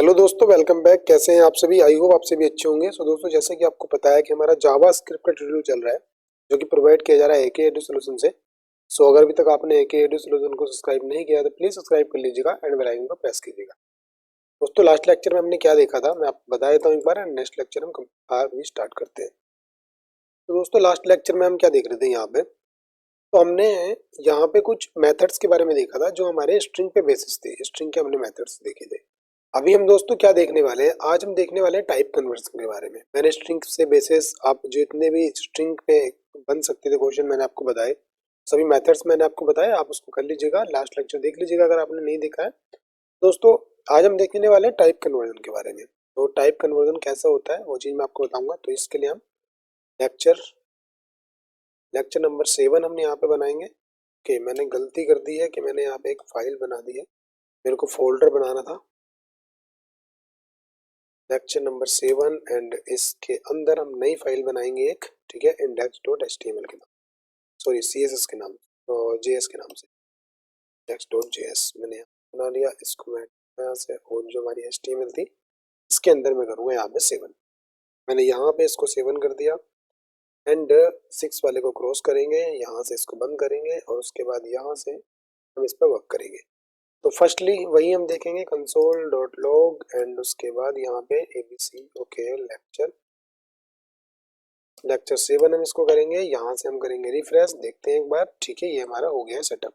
Hello दोस्तों, welcome back. कैसे हैं आप सभी? आई होप आप सभी अच्छे होंगे। सो दोस्तों, जैसे कि आपको पता है कि हमारा जावा स्क्रिप्ट का ट्यूटोरियल चल रहा है जो कि प्रोवाइड किया जा रहा है एके एडु सॉल्यूशन से। सो अगर अभी तक आपने एके एडु सॉल्यूशन को सब्सक्राइब नहीं किया है तो प्लीज सब्सक्राइब कर लीजिएगा एंड बेल आइकन को प्रेस कीजिएगा। दोस्तों, लास्ट लेक्चर में हमने क्या देखा था मैं आपको बता देता हूँ एक बार, एंड नेक्स्ट लेक्चर हम अभी स्टार्ट करते हैं। तो दोस्तों, लास्ट लेक्चर में हम क्या देख रहे थे यहाँ पे? तो हमने यहाँ पे कुछ मेथड्स के बारे में देखा था जो हमारे स्ट्रिंग पे बेसिस थे। स्ट्रिंग के हमने मेथड्स देखे थे। अभी हम दोस्तों क्या देखने वाले हैं? आज हम देखने वाले हैं टाइप कन्वर्जन के बारे में। मैंने स्ट्रिंग से बेसिस आप जितने भी स्ट्रिंग पे बन सकते थे क्वेश्चन मैंने आपको बताए, सभी मेथड्स मैंने आपको बताए। आप उसको कर लीजिएगा, लास्ट लेक्चर देख लीजिएगा अगर आपने नहीं देखा है। दोस्तों, आज हम देखने वाले हैं टाइप कन्वर्जन के बारे में। तो टाइप कन्वर्जन कैसा होता है वो चीज़ मैं आपको बताऊंगा। तो इसके लिए हम लेक्चर लेक्चर नंबर 7 हमने यहाँ पे बनाएंगे। ओके, मैंने गलती कर दी है कि मैंने यहाँ पे एक फाइल बना दी है, मेरे को फोल्डर बनाना था। लेक्चर नंबर 7 एंड इसके अंदर हम नई फाइल बनाएंगे एक, ठीक है, index.html के नाम, सॉरी CSS के नाम, तो JS के नाम से index.js मैंने यहाँ बना लिया। इसको मैं यहाँ से, और जो हमारी HTML थी इसके अंदर मैं करूँगा यहाँ पे 7। मैंने यहाँ पे इसको 7 कर दिया एंड 6 वाले को क्रॉस करेंगे, यहाँ से इसको बंद करेंगे और उसके बाद यहाँ से हम इस पर वर्क करेंगे। तो फर्स्टली वही हम देखेंगे, कंसोल डॉट लॉग एंड उसके बाद यहाँ पे ABC। ओके, लेक्चर 7 हम इसको करेंगे, यहाँ से हम करेंगे रिफ्रेश, देखते हैं एक बार। ठीक है, ये हमारा हो गया है सेटअप।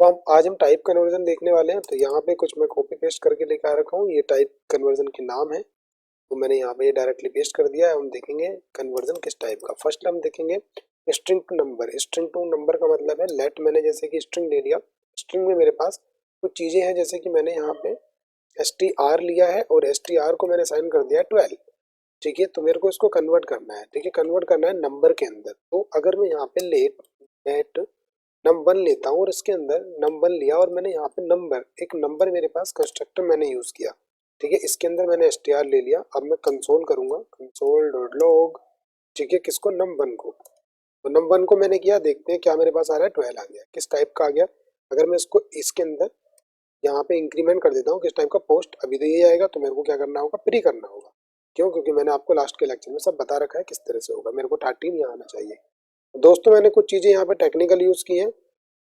तो हम आज हम टाइप कन्वर्जन देखने वाले हैं। तो यहाँ पे कुछ मैं कॉपी पेस्ट करके लेकर आ रखा हूँ, ये टाइप कन्वर्जन के नाम है। तो मैंने यहाँ पे डायरेक्टली पेस्ट कर दिया है। हम देखेंगे कन्वर्जन किस टाइप का। फर्स्ट हम देखेंगे string to number. String to number का मतलब है लेट, मैंने जैसे कि स्ट्रिंग ले लिया, स्ट्रिंग में मेरे पास कुछ चीजें हैं, जैसे कि मैंने यहाँ पे str लिया है और str को मैंने साइन कर दिया है 12। ठीक है, तो मेरे को इसको कन्वर्ट करना है। ठीक है, कन्वर्ट करना है नंबर के अंदर। तो अगर मैं यहाँ पे लेट नंबर लेता हूँ और इसके अंदर नंबर लिया और मैंने यहाँ पे नंबर, एक नंबर मेरे पास कंस्ट्रक्टर मैंने यूज किया। ठीक है, इसके अंदर मैंने str ले लिया। अब मैं कंसोल करूंगा, कंसोल डॉट लॉग, ठीक है, किसको? नंबर को। तो नंबर को मैंने किया, देखते हैं क्या मेरे पास आ रहा है। 12 आ गया। किस टाइप का आ गया? अगर मैं इसको इसके अंदर यहाँ पे इंक्रीमेंट कर देता हूँ किस टाइप का, पोस्ट, अभी तो ये आएगा। तो मेरे को क्या करना होगा? प्री करना होगा। क्यों? क्योंकि मैंने आपको लास्ट के लेक्चर में सब बता रखा है किस तरह से होगा। मेरे को 13 यहाँ आना चाहिए। दोस्तों, मैंने कुछ चीजें यहाँ पे टेक्निकल यूज की हैं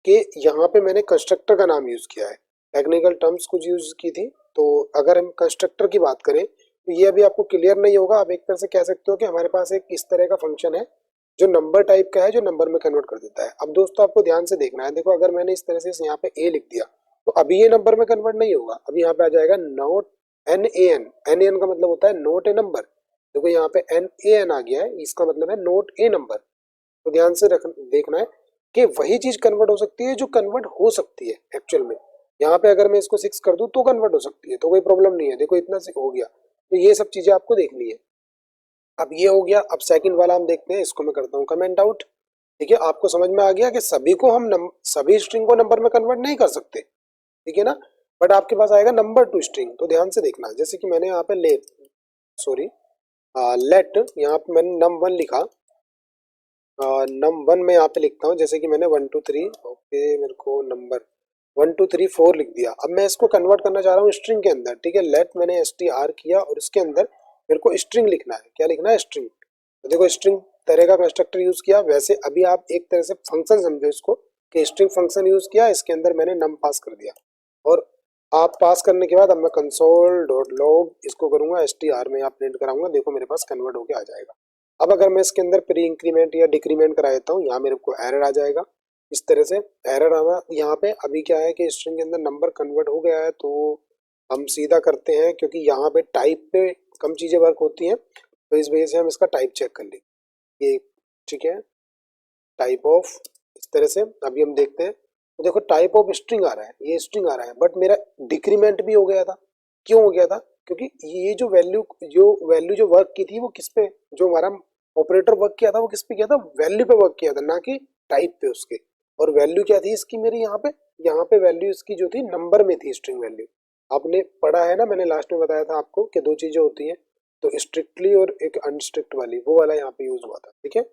कि यहाँ पे मैंने कंस्ट्रक्टर का नाम यूज किया है, टेक्निकल टर्म्स कुछ यूज की थी। तो अगर हम कंस्ट्रक्टर की बात करें तो ये अभी आपको क्लियर नहीं होगा। आप एक तरह से कह सकते हो कि हमारे पास एक इस तरह का फंक्शन है जो नंबर टाइप का है, जो नंबर में कन्वर्ट कर देता है। अब दोस्तों, आपको ध्यान से देखना है। देखो, अगर मैंने इस तरह से यहाँ पे ए लिख दिया तो अभी ये नंबर में कन्वर्ट नहीं होगा। अभी यहाँ पे आ जाएगा नोट NaN। NaN का मतलब होता है नोट ए नंबर। देखो यहाँ पे NaN आ गया है, इसका मतलब है नोट ए नंबर। तो ध्यान से देखना है कि वही चीज कन्वर्ट हो सकती है जो कन्वर्ट हो सकती है एक्चुअल में। यहाँ पे अगर मैं इसको 6 कर दूं तो कन्वर्ट हो सकती है, तो कोई प्रॉब्लम नहीं है। देखो इतना से हो गया। तो ये सब चीजें आपको देखनी है। अब ये हो गया। अब सेकंड वाला हम देखते हैं, इसको मैं करता हूँ कमेंट आउट। ठीक है, आपको समझ में आ गया कि सभी को हम सभी स्ट्रिंग को नंबर में कन्वर्ट नहीं कर सकते। ठीक है ना? बट आपके पास आएगा नंबर टू स्ट्रिंग। तो ध्यान से देखना, जैसे कि मैंने यहाँ पे लेट, यहाँ पे मैंने num1 लिखा। नंबर में यहाँ पे लिखता हूँ, जैसे कि मैंने 1 2 3, ओके, मेरे को नंबर 1 2 3 4 लिख दिया। अब मैं इसको कन्वर्ट करना चाह रहा हूँ स्ट्रिंग के अंदर। ठीक है, लेट मैंने str किया और इसके अंदर मेरे को स्ट्रिंग लिखना है। क्या लिखना है? स्ट्रिंग। तो देखो, स्ट्रिंग तरह का कंस्ट्रक्टर यूज किया। वैसे अभी आप एक तरह से फंक्शन समझो इसको कि स्ट्रिंग फंक्शन यूज किया, इसके अंदर मैंने नम पास कर दिया। और आप पास करने के बाद अब मैं कंसोल डॉट लॉग इसको करूंगा, str में यहाँ प्रिंट कराऊंगा। देखो मेरे पास कन्वर्ट होके आ जाएगा। अब अगर मैं इसके अंदर प्री इंक्रीमेंट या डिक्रीमेंट करा देता हूँ, यहाँ मेरे को एरर आ जाएगा। इस तरह से एरर आना, यहाँ पे अभी क्या है कि स्ट्रिंग के अंदर नंबर कन्वर्ट हो गया है। तो हम सीधा करते हैं, क्योंकि यहाँ पे टाइप पे कम चीजें वर्क होती हैं, तो इस वजह से हम इसका टाइप चेक कर लेंगे। ये ठीक है, टाइप ऑफ, इस तरह से अभी हम देखते हैं। तो देखो टाइप ऑफ स्ट्रिंग आ रहा है, ये स्ट्रिंग आ रहा है, बट मेरा डिक्रीमेंट भी हो गया था। क्यों हो गया था? क्योंकि ये जो वर्क की थी वो किस पे, जो हमारा ऑपरेटर वर्क किया था वो किस पे किया था? वैल्यू पे वर्क किया था, ना कि टाइप पे उसके। और वैल्यू क्या थी इसकी मेरी? यहाँ पे वैल्यू इसकी जो थी नंबर में थी, स्ट्रिंग वैल्यू। आपने पढ़ा है ना, मैंने लास्ट में बताया था आपको कि दो चीजें होती हैं, तो स्ट्रिक्टली और एक अनस्ट्रिक्ट वाली, वो वाला यहाँ पे यूज हुआ था। ठीक है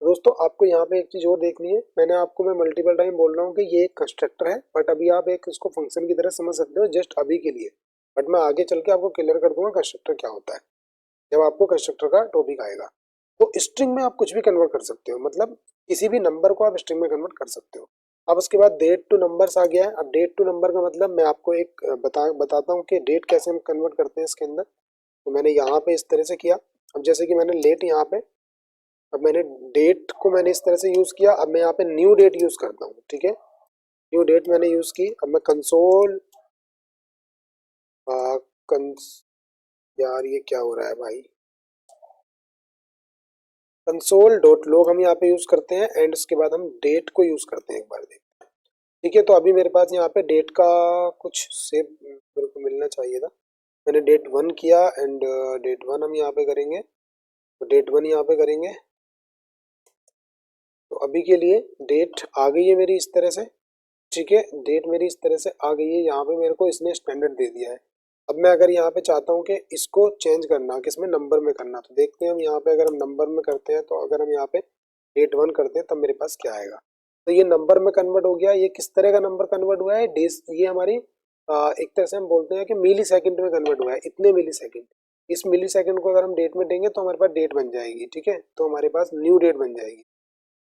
दोस्तों, आपको यहाँ पे एक चीज और देखनी है। मैं मल्टीपल टाइम बोल रहा हूँ कि ये एक कंस्ट्रक्टर है, बट अभी आप एक इसको फंक्शन की तरह समझ सकते हो जस्ट अभी के लिए। बट मैं आगे चल के आपको क्लियर कर दूंगा कंस्ट्रक्टर क्या होता है जब आपको कंस्ट्रक्टर का टॉपिक आएगा। तो स्ट्रिंग में आप कुछ भी कन्वर्ट कर सकते हो, मतलब किसी भी नंबर को आप स्ट्रिंग में कन्वर्ट कर सकते हो। अब उसके बाद डेट टू नंबर्स आ गया है। अब डेट टू नंबर का मतलब मैं आपको एक बताता हूँ कि डेट कैसे हम कन्वर्ट करते हैं इसके अंदर। तो मैंने यहाँ पे इस तरह से किया। अब जैसे कि मैंने लेट यहाँ पे, अब मैंने डेट को मैंने इस तरह से यूज किया। अब मैं यहाँ पे न्यू डेट यूज करता हूँ, ठीक है, न्यू डेट मैंने यूज की। अब मैं कंसोल कंस यार ये क्या हो रहा है भाई, कंसोल डॉट लॉग हम यहाँ पे यूज करते हैं एंड उसके बाद हम डेट को यूज करते हैं। एक बार देख, ठीक है। तो अभी मेरे पास यहाँ पे डेट का कुछ सेव मेरे को मिलना चाहिए था। मैंने डेट 1 किया एंड डेट 1 हम यहाँ पे करेंगे, तो डेट 1 यहाँ पे करेंगे। तो अभी के लिए डेट आ गई है मेरी इस तरह से, ठीक है, डेट मेरी इस तरह से आ गई है। यहाँ पे मेरे को इसने स्टैंडर्ड दे दिया है। अब मैं अगर यहाँ पे चाहता हूँ कि इसको चेंज करना, किसमें, नंबर में करना, तो देखते हैं हम यहाँ पे अगर हम नंबर में करते हैं, तो अगर हम यहाँ पे डेट 1 करते हैं तब मेरे पास क्या आएगा। तो ये नंबर में कन्वर्ट हो गया। ये किस तरह का नंबर कन्वर्ट हुआ है, डेज, ये हमारी एक तरह से हम बोलते हैं कि मिली सेकेंड में कन्वर्ट हुआ है, इतने मिली सेकेंड। इस मिली सेकेंड को अगर हम डेट में देंगे तो हमारे पास डेट बन जाएगी, ठीक है, तो हमारे पास न्यू डेट बन जाएगी।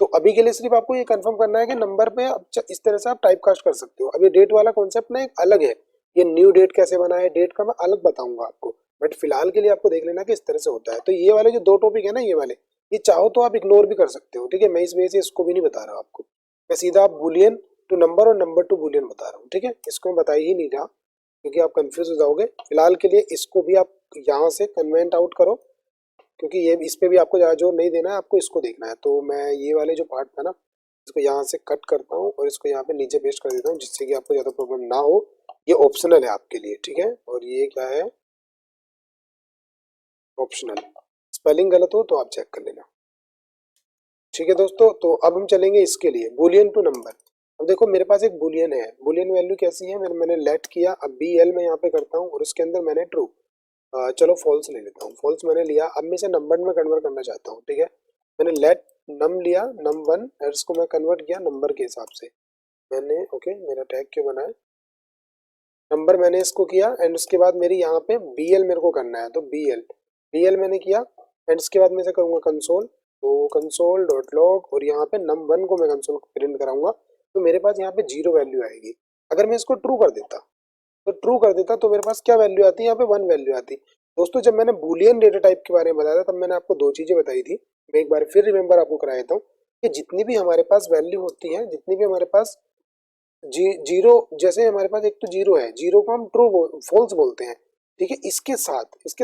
तो अभी के लिए सिर्फ आपको ये कंफर्म करना है कि नंबर पे इस तरह से आप टाइप कास्ट कर सकते हो। अब ये डेट वाला कॉन्सेप्ट ना एक अलग है, ये न्यू डेट कैसे बना है, डेट का मैं अलग बताऊंगा आपको, बट फिलहाल के लिए आपको देख लेना कि इस तरह से होता है। तो ये वाले जो दो टॉपिक है ना, ये वाले, ये चाहो तो आप इग्नोर भी कर सकते हो, ठीक है, मैं इस वजह से इसको भी नहीं बता रहा आपको। मैं सीधा आप बुलियन टू नंबर और नंबर टू बुलियन बता रहा हूँ, ठीक है, इसको मैं बता ही नहीं रहा क्योंकि आप कंफ्यूज हो जाओगे। फिलहाल के लिए इसको भी आप यहाँ से कन्वेंट आउट करो, क्योंकि ये इस पे भी आपको ज़्यादा जोर नहीं देना है, आपको इसको देखना है। तो मैं ये वाले जो पार्ट था ना, इसको यहाँ से कट करता हूँ और इसको यहाँ पे नीचे पेस्ट कर देता हूँ, जिससे कि आपको ज़्यादा प्रॉब्लम ना हो। ये ऑप्शनल है आपके लिए, ठीक है, और ये क्या है, ऑप्शनल। स्पेलिंग गलत हो तो आप चेक कर लेना, ठीक है दोस्तों। तो अब हम चलेंगे इसके लिए बुलियन टू नंबर। अब देखो मेरे पास एक बुलियन है, बुलियन वैल्यू कैसी है, मैंने लेट किया। अब बी एल मैं यहाँ पे करता हूँ और उसके अंदर मैंने ट्रू, चलो फॉल्स ले लेता हूँ, फॉल्स मैंने लिया। अब मैं इसे नंबर में कन्वर्ट करना चाहता हूँ, ठीक है, मैंने लेट नम लिया, नम वन, इसको मैं कन्वर्ट किया नंबर के हिसाब से। मैंने ओके, मेरा टैग क्यों बना है, नंबर मैंने इसको किया एंड उसके बाद मेरी यहाँ पे बी एल मेरे को करना है, तो बी एल मैंने किया एंड इसके बाद मैं इसे करूँगा कंसोल, तो कंसोल डॉट लॉग और यहाँ पे नम वन को मैं कंसोल प्रिंट कराऊंगा। तो मेरे पास यहाँ पे 0 वैल्यू आएगी। अगर मैं इसको ट्रू कर देता, तो ट्रू कर देता तो मेरे पास क्या वैल्यू आती है, यहाँ पे 1 वैल्यू आती। दोस्तों जब मैंने बूलियन डेटा टाइप के बारे में बताया था तब मैंने आपको दो चीजें बताई थी, मैं एक बार फिर रिमेंबर आपको करा देता हूँ कि जितनी भी हमारे पास वैल्यू होती है, जितनी भी हमारे पास जीरो, जैसे हमारे पास एक तो जीरो है, जीरो को हम फॉल्स बोलते हैं, ठीक है, इसके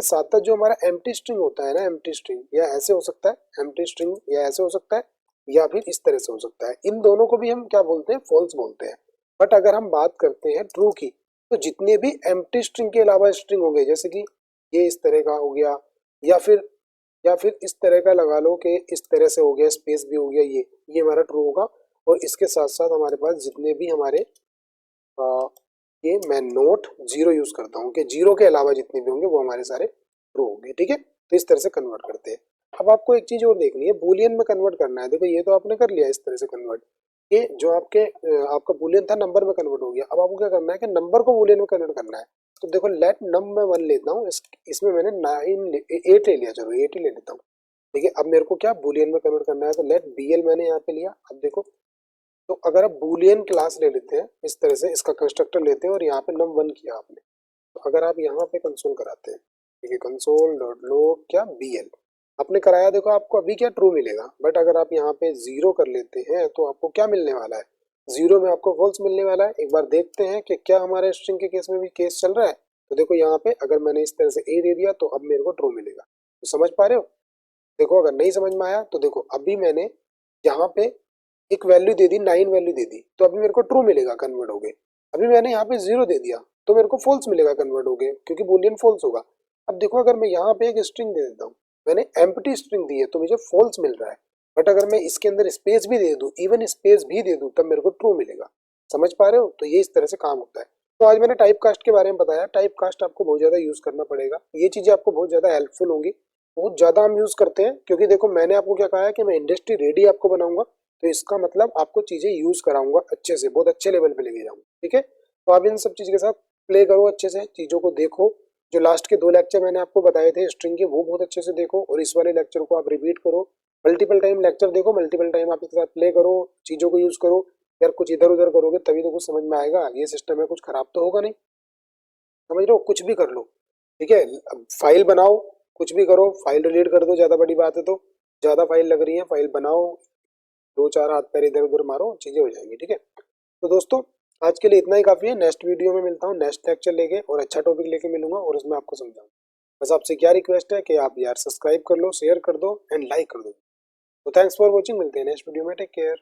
साथ जो हमारा एम्प्टी स्ट्रिंग होता है ना, एम्प्टी स्ट्रिंग, या ऐसे हो सकता है एम्प्टी स्ट्रिंग, या ऐसे हो सकता है, या फिर इस तरह से हो सकता है, इन दोनों को भी हम क्या बोलते हैं, फॉल्स बोलते हैं। बट अगर हम बात करते हैं ट्रू की, तो जितने भी एम्प्टी स्ट्रिंग के अलावा स्ट्रिंग हो गए, जैसे कि ये इस तरह का हो गया, या फिर इस तरह का लगा लो कि इस तरह से हो गया, स्पेस भी हो गया, ये हमारा ट्रू होगा। और इसके साथ साथ हमारे पास जितने भी हमारे आ, ये मैं नोट जीरो यूज करता हूँ कि जीरो के अलावा जितने भी होंगे वो हमारे सारे ट्रू होंगे, ठीक है। तो इस तरह से कन्वर्ट करते हैं। अब आपको एक चीज और देखनी है, बुलियन में कन्वर्ट करना है। देखो ये तो आपने कर लिया इस तरह से कन्वर्ट, ये जो आपका बुलियन था नंबर में कन्वर्ट हो गया। अब आपको क्या करना है कि नंबर को बुलियन में कन्वर्ट करना है। तो देखो लेट नम में 1 लेता हूँ, इसमें मैंने 8 ले लिया, चलो 8 ही ले लेता हूँ, ठीक है। अब मेरे को क्या बुलियन में कन्वर्ट करना है, तो लेट बी एल मैंने यहाँ पे लिया। अब देखो, तो अगर आप बूलियन क्लास ले लेते हैं इस तरह से, इसका कंस्ट्रक्टर लेते हैं और यहाँ पे नम वन किया आपने, तो अगर आप यहाँ पे कंसोल कराते हैं, ठीक है, कंसोल डॉट लॉग क्या बी एल आपने कराया, देखो आपको अभी क्या ट्रू मिलेगा। बट अगर आप यहाँ पे 0 कर लेते हैं तो आपको क्या मिलने वाला है, 0 में आपको फॉल्स मिलने वाला है। एक बार देखते हैं कि क्या हमारे स्ट्रिंग के केस में भी केस चल रहा है। तो देखो यहाँ पे अगर मैंने इस तरह से ए दे दिया तो अब मेरे को ट्रू मिलेगा, तो समझ पा रहे हो। देखो अगर नहीं समझ में आया तो देखो, अभी मैंने यहाँ पे एक वैल्यू दे दी, 9 वैल्यू दे दी, तो अभी मेरे को ट्रू मिलेगा कन्वर्ट हो गए। अभी मैंने यहाँ पे 0 दे दिया तो मेरे को फॉल्स मिलेगा कन्वर्ट हो गए, क्योंकि बूलियन फॉल्स होगा। अब देखो अगर मैं यहाँ पे एक स्ट्रिंग दे देता हूँ, मैंने एम्प्टी स्ट्रिंग दी है तो मुझे फॉल्स मिल रहा है। बट अगर मैं इसके अंदर स्पेस भी दे दूँ, इवन स्पेस भी दे दूँ, तब मेरे को ट्रू मिलेगा। समझ पा रहे हो, तो ये इस तरह से काम होता है। तो आज मैंने टाइप कास्ट के बारे में बताया। टाइप कास्ट आपको बहुत ज्यादा यूज करना पड़ेगा, ये चीजें आपको बहुत ज्यादा हेल्पफुल होंगी, बहुत ज्यादा हम यूज करते हैं। क्योंकि देखो मैंने आपको क्या कहा है कि मैं इंडस्ट्री रेडी आपको बनाऊंगा, तो इसका मतलब आपको चीजें यूज कराऊंगा अच्छे से, बहुत अच्छे लेवल पे लेके जाऊंगा, ठीक है। तो आप इन सब चीज के साथ प्ले करो अच्छे से, चीज़ों को देखो। जो लास्ट के 2 लेक्चर मैंने आपको बताए थे स्ट्रिंग के, वो बहुत अच्छे से देखो, और इस वाले लेक्चर को आप रिपीट करो। मल्टीपल टाइम लेक्चर देखो, मल्टीपल टाइम आप इसके साथ प्ले करो, चीज़ों को यूज़ करो। यार कुछ इधर उधर करोगे तभी तो कुछ समझ में आएगा। ये सिस्टम है, कुछ खराब तो होगा नहीं। समझ रहे हो, कुछ भी कर लो, ठीक है। अब फाइल बनाओ, कुछ भी करो, फाइल डिलीट कर दो, ज़्यादा बड़ी बात है तो। ज़्यादा फाइल लग रही है, फाइल बनाओ, 2-4 हाथ पैर इधर उधर मारो, चीज़ें हो जाएंगी, ठीक है। तो दोस्तों, आज के लिए इतना ही काफ़ी है। नेक्स्ट वीडियो में मिलता हूँ, नेक्स्ट लेक्चर लेके, और अच्छा टॉपिक लेके मिलूंगा, और उसमें आपको समझाऊंगा। बस आपसे क्या रिक्वेस्ट है कि आप यार सब्सक्राइब कर लो, शेयर कर दो एंड लाइक कर दो। तो थैंक्स फॉर वॉचिंग, मिलते हैं नेक्स्ट वीडियो में, टेक केयर।